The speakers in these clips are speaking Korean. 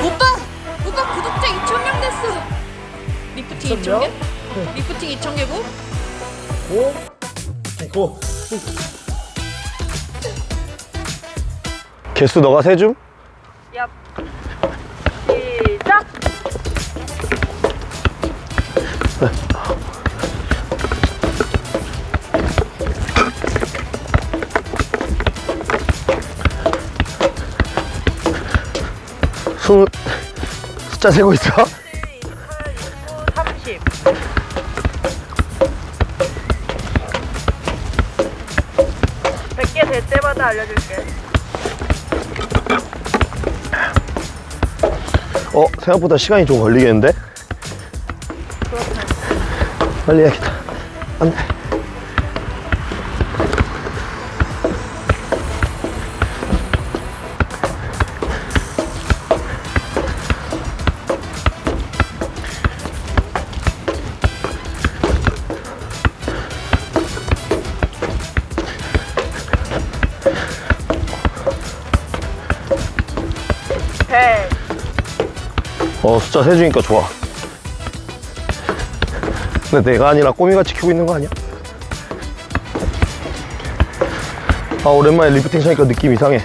오빠 구독자 2,000명 됐어. 리프팅 2,000개? 리프팅 2,000개고? 고! 고! 개수 너가 세줌? 야. 시작. 숫자 세고 있어? 30. 백 개 될 때마다 알려줄게. 생각보다 시간이 좀 걸리겠는데? 빨리 해야겠다. 안 돼. 숫자 세주니까 좋아. 근데 내가 아니라 꼬미같이 키우고 있는 거 아니야? 오랜만에 리프팅 차니까 느낌 이상해.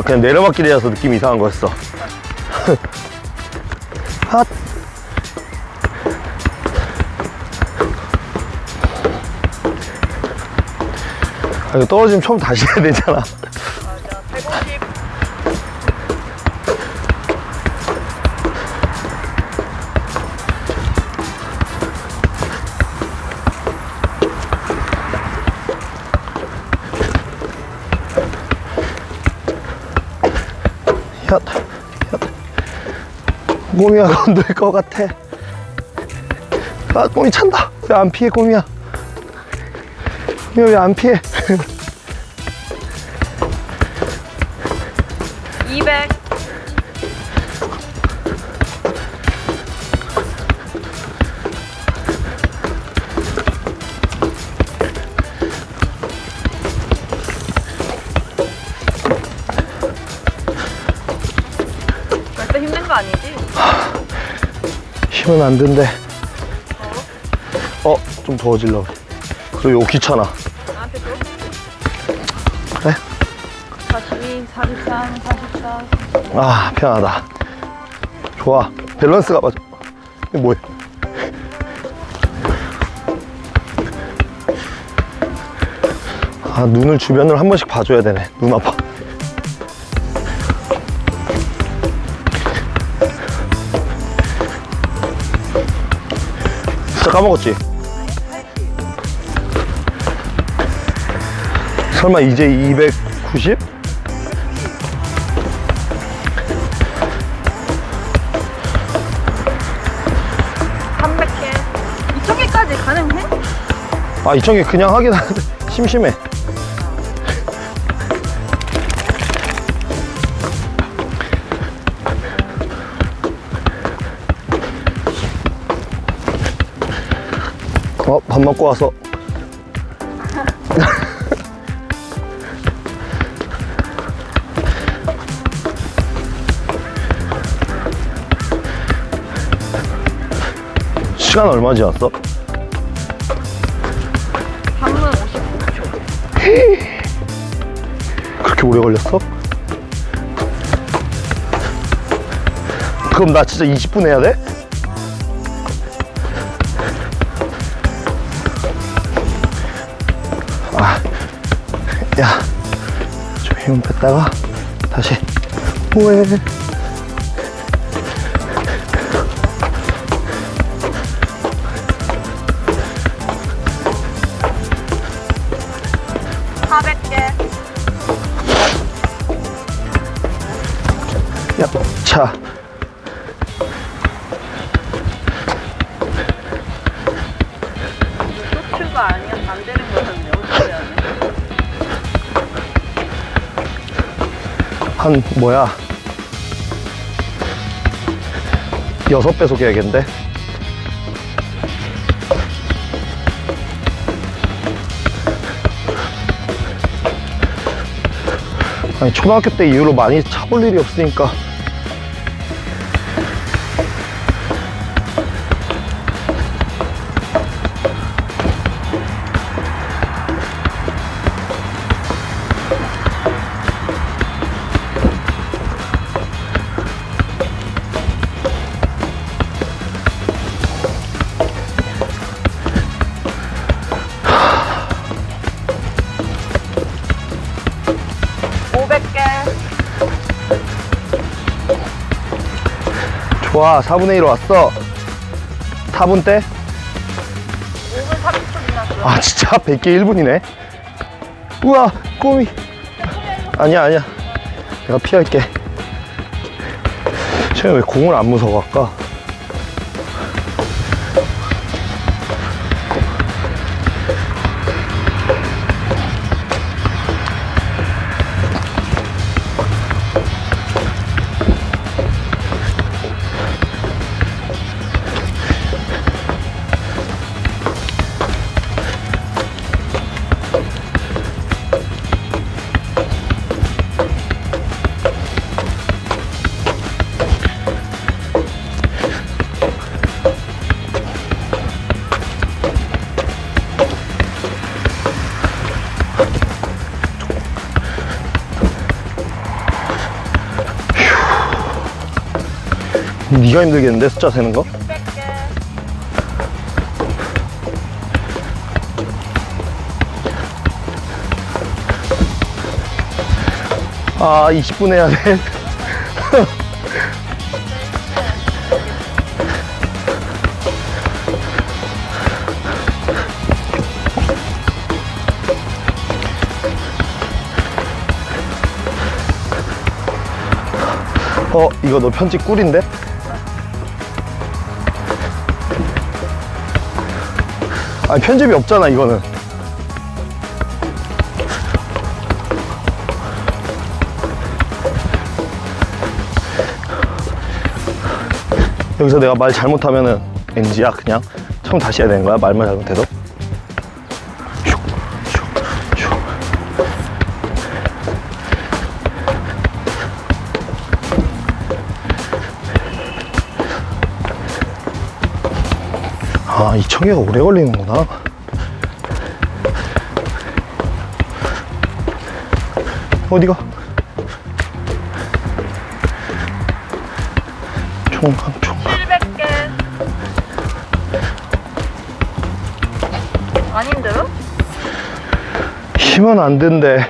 그냥 내려막길이라서 느낌 이상한 거였어. 핫! 이거 떨어지면 처음 다시 해야 되잖아. 맞아. 150. 혓, 꼬미야 건들 것 같아. 꼬미 찬다. 왜 안 피해, 꼬미야? 왜 안 피해? 200. 벌써 힘든 거 아니지? 힘은 안 든대. 좀 더워질러. 그리고 이거 귀찮아. 나한테 줘? 그래? 42, 43, 44. 편하다. 좋아. 밸런스가 맞아. 이게 뭐야? 눈을 주변을 한 번씩 봐줘야 되네. 눈 아파. 진짜 까먹었지? 설마 이제 290? 까지 가능해? 2,000개 그냥 하긴 하는데 심심해. 밥 먹고 와서 시간 얼마 지났어? 3분 59초. 그렇게 오래 걸렸어? 그럼 나 진짜 20분 해야 돼? 야, 좀 힘 뺐다가 다시 후회. 야, 차. 쇼츠가 아니야. 안 되는 거였는데 어떻게 해야 돼? 한 뭐야 6배속 해야겠는데. 아니, 초등학교 때 이후로 많이 차볼 일이 없으니까. 좋아, 4분의 1 왔어. 4분 때? 5분 30초 지났어. 아, 진짜 100개 1분이네. 우와, 꼬미. 아니야, 아니야. 내가 피할게. 쟤는 왜 공을 안 무서워할까? 네가 힘들겠는데, 숫자 세는 거? 600개. 아, 20분 해야 돼. 이거 너 편집 꿀인데? 아니, 편집이 없잖아, 이거는. 여기서 내가 말 잘못하면은 NG야, 그냥. 처음 다시 해야 되는 거야, 말만 잘못해도. 아, 이 청개가 오래 걸리는구나. 어디가? 총각. 700개. 안 힘들어? 힘은 안 된대.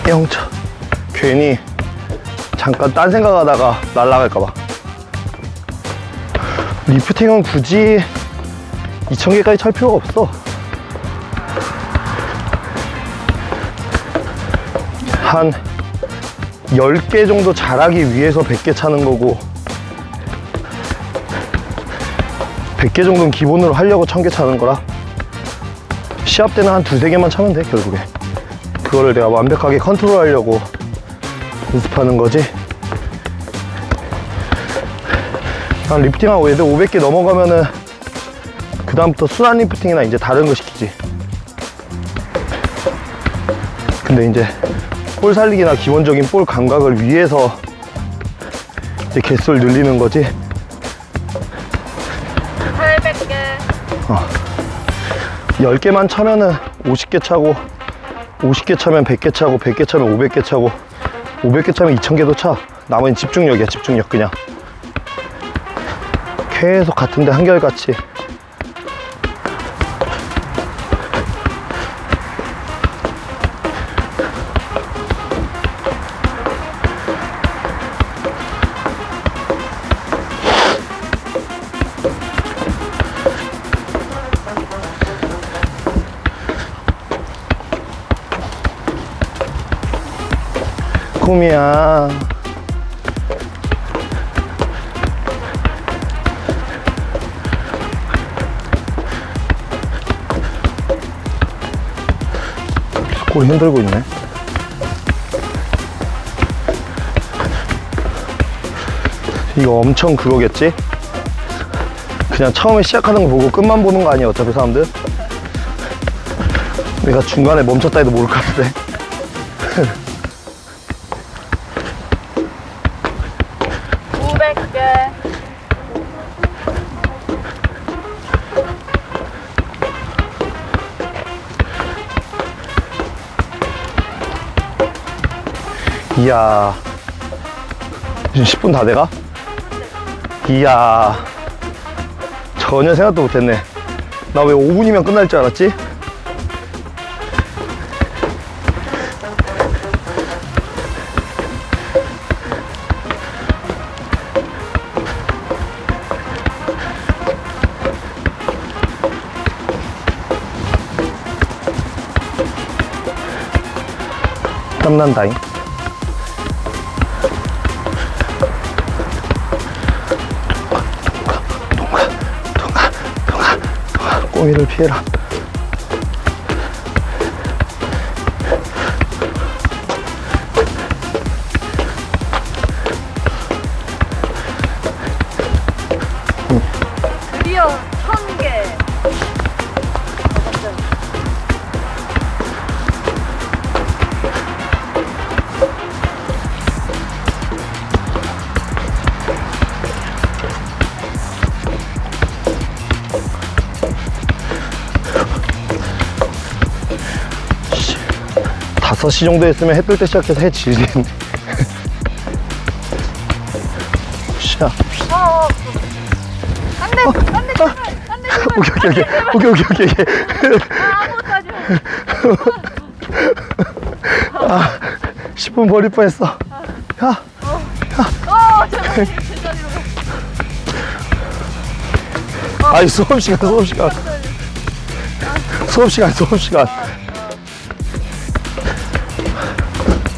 영차. 괜히 잠깐 딴 생각하다가 날아갈까봐. 리프팅은 굳이 2000개까지 찰 필요가 없어. 한 10개 정도 잘하기 위해서 100개 차는 거고, 100개 정도는 기본으로 하려고 1000개 차는 거라. 시합 때는 한 2~3개만 차면 돼, 결국에. 그거를 내가 완벽하게 컨트롤 하려고 연습하는 거지. 한 리프팅하고 얘들 500개 넘어가면은 그 다음부터 순환 리프팅이나 이제 다른 거 시키지. 근데 이제 볼 살리기나 기본적인 볼 감각을 위해서 이제 개수를 늘리는 거지. 800개. 10개만 차면은 50개 차고, 50개 차면 100개 차고, 100개 차면 500개 차고, 500개 차면 2000개도 차. 나머지는 집중력이야, 집중력. 그냥 계속 같은데 한결같이. 꿈이야. 꼬리 흔들고 있네. 이거 엄청 그거겠지? 그냥 처음에 시작하는 거 보고 끝만 보는 거 아니야, 어차피 사람들? 내가 중간에 멈췄다 해도 모를 것 같은데. (500개) 이야, 지금 10분 다 돼가? 이야, 전혀 생각도 못했네. 나 왜 5분이면 끝날 줄 알았지? 땀난다잉. 꼬미를 피해라. 드디어 1000개. 다섯 시 정도 했으면 해 뜰 때 시작해서 해 지겠네. 샤. 안 돼, 안 돼, 제발, 안 돼, 제발. 오케이. 아무것도 하지 마. 아, 10분 버릴 뻔했어. 야. 제발, 제자리로 가. 아니, 수업 시간.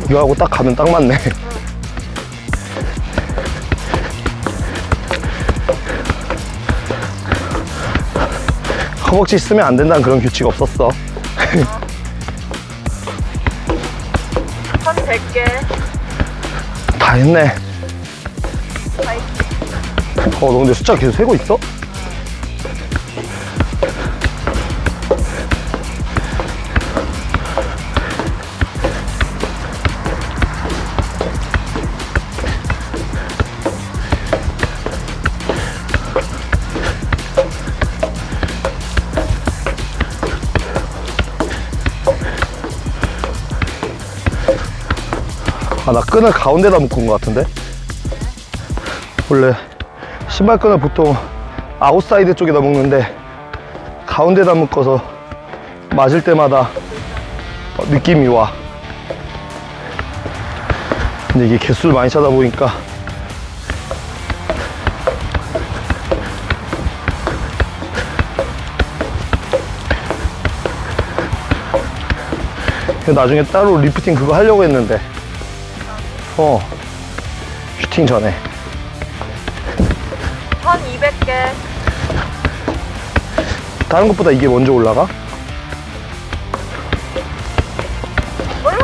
이거 하고 딱 가면 딱 맞네. 허벅지 쓰면 안 된다는 그런 규칙 없었어. 1100개. 다 했네. 너 근데 숫자 계속 세고 있어? 아, 나 끈을 가운데다 묶은 것 같은데? 원래 신발끈을 보통 아웃사이드 쪽에다 묶는데 가운데다 묶어서 맞을 때마다 느낌이 와. 근데 이게 개수를 많이 차다 보니까 나중에 따로 리프팅 그거 하려고 했는데 슈팅 전에 1200개. 다른 것보다 이게 먼저 올라가? 몰라?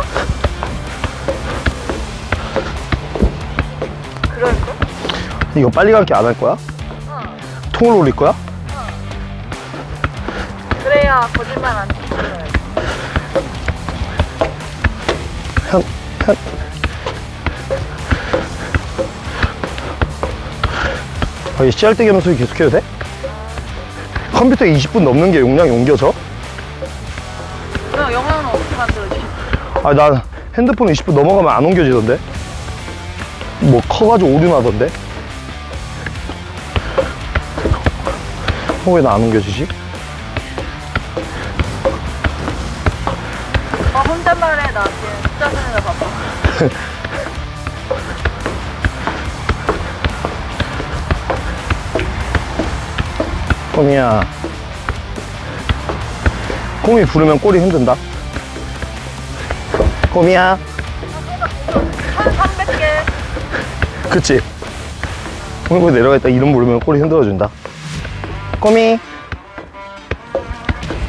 그럴걸? 이거 빨리 갈게 안 할 거야? 통을 올릴 거야? 그래야 거짓말 안 치고요. 현. 이 씨알대기 하는 소리 계속 해도 돼? 컴퓨터에 20분 넘는 게 용량이 옮겨져? 그럼 영상은 어떻게 만들어지? 아니, 난 핸드폰 20분 넘어가면 안 옮겨지던데? 뭐 커가지고 오류나던데? 왜 나 안 옮겨지지? 혼잣말해 나한테. 숫자 쓰는 거 봐봐. 꼬미야, 꼬미 부르면 꼬리 흔든다. 꼬미야. 1300개. 그치? 꼬미 거기 내려가 있다 이름 부르면 꼬리 흔들어준다. 꼬미.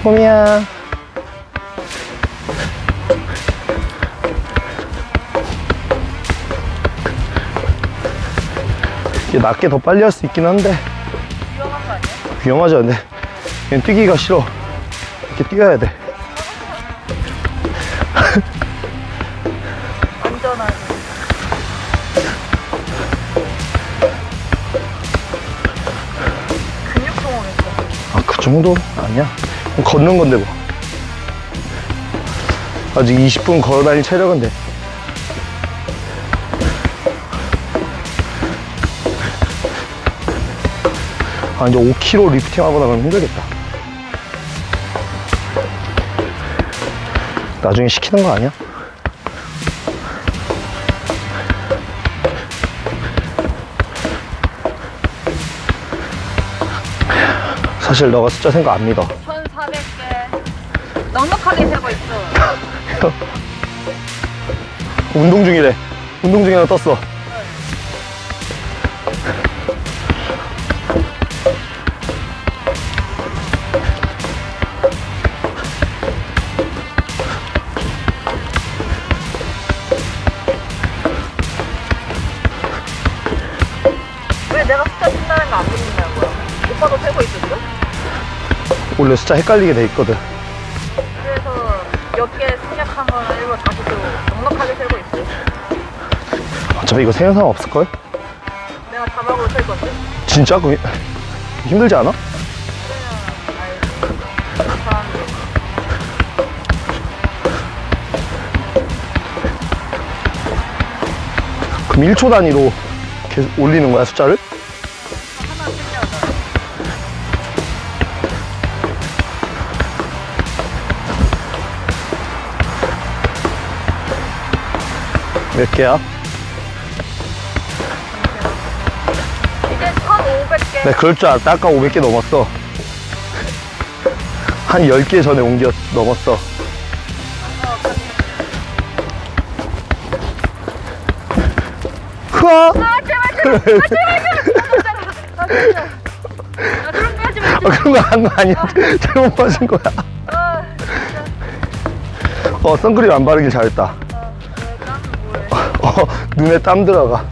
꼬미야. 이게 낮게 더 빨리 할 수 있긴 한데 위험한 거 아니야? 위험하지 않네. 얘는 뛰기가 싫어. 이렇게 뛰어야 돼. 정도 아니야. 걷는 건데 뭐. 아직 20분 걸어 다닐 체력은 돼. 아, 이제 5km 리프팅 하거나 그러면 힘들겠다. 나중에 시키는 거 아니야? 사실 너가 숫자 생각 안 믿어. 1,400개. 넉넉하게 세고 있어. 운동 중이래. 운동 중에 하나 떴어. 왜 내가 숫자 쓴다는 거 안 믿는다고요? 오빠도 세고 있었어? 원래 숫자 헷갈리게 돼 있거든. 그래서 몇 개 생략한 거는 일부러 다시 또 넉넉하게 세고 있어. 어차피 이거 세는 사람 없을걸? 내가 자막으로 셀 건데. 진짜? 그거 힘들지 않아? 그러면 알지. 사람들. 그럼 1초 단위로 계속 올리는 거야, 숫자를? 하나 틀려서. 몇 개야? 이제 1,500개. 내가 그럴 줄 알았다. 아까 500개 넘었어. 한 10개 전에 넘었어. 흐아! 아, 제발, 제발. 아, 진짜. 아, 그런 거 하지 마. 그런 거 한 거 아니야. 잘못 맞은 거야. 아, 진짜. 선크림 안 바르길 잘했다. 왜 땀은 뭐해? 눈에 땀 들어가.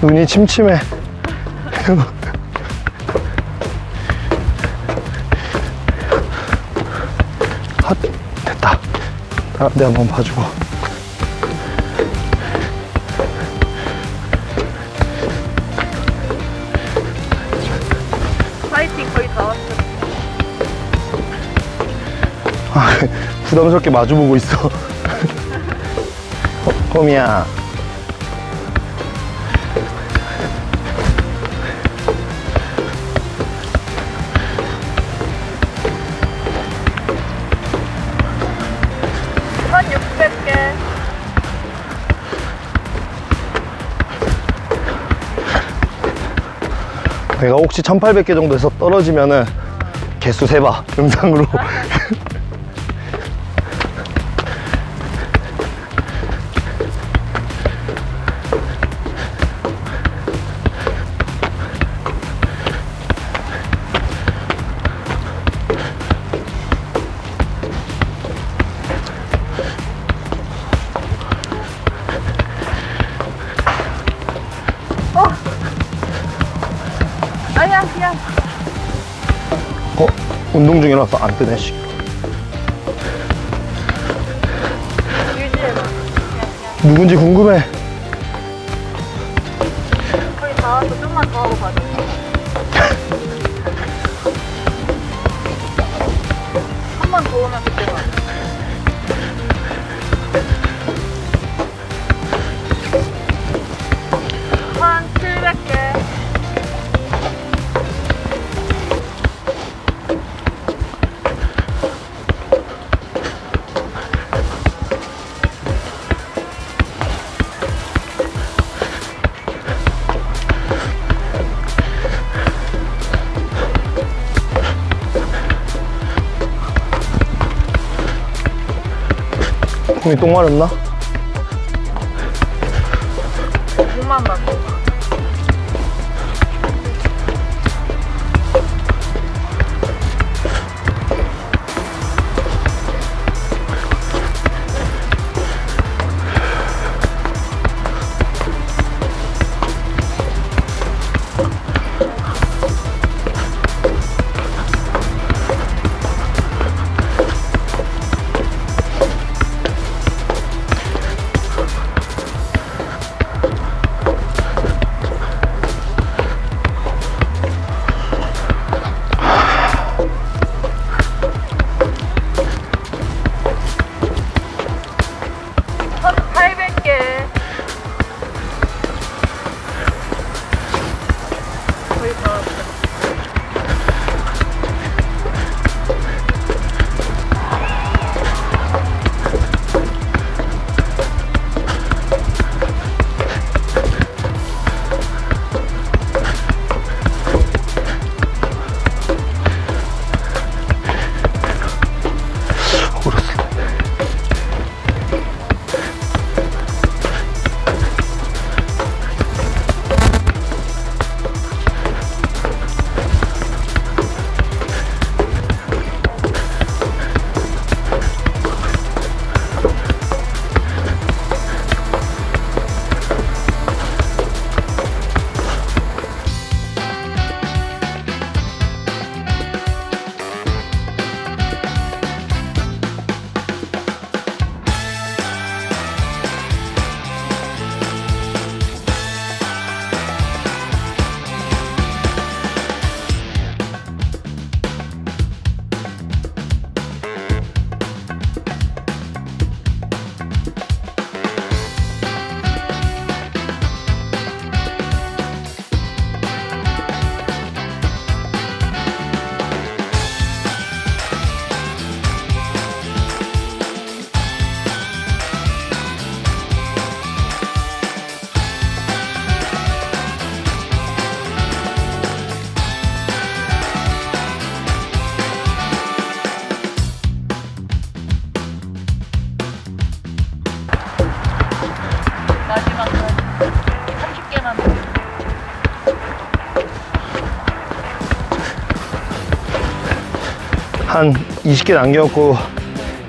눈이 침침해. 아, 됐다. 다른 데 한번 봐주고. 파이팅 거의 다 왔어. 아, 부담스럽게 마주보고 있어. 꼼이야. 한 600개. 내가 혹시 1800개 정도에서 떨어지면은 개수 세봐. 영상으로. 아니야, 그냥. 운동 중이라서 안 뜨네, 씨. 유지해봐. 누군지 궁금해. 거의 다 왔어. 좀만 더 하고 가자. 한 번 더 오면 그때 가. 한 700개. 곰이 똥 마렸나? 몸만 맞고. 한 20개 남겨놓고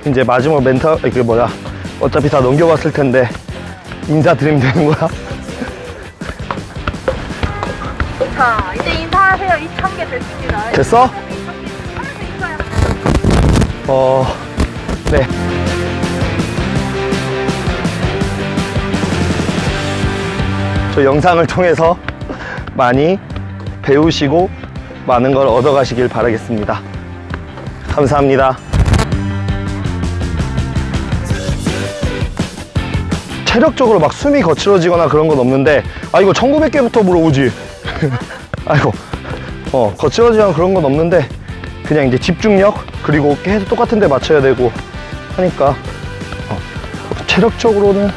이제 마지막 멘탈 그 뭐야 어차피 다 넘겨봤을 텐데 인사드리면 되는 거야? 자, 이제 인사하세요. 2,000개 됐습니다. 됐어? 네. 저 영상을 통해서 많이 배우시고 많은 걸 얻어가시길 바라겠습니다. 감사합니다. 체력적으로 막 숨이 거칠어지거나 그런 건 없는데, 아, 이거 1900개부터 물어보지. 아이고, 거칠어지거나 그런 건 없는데, 그냥 이제 집중력, 그리고 계속 똑같은 데 맞춰야 되고 하니까, 체력적으로는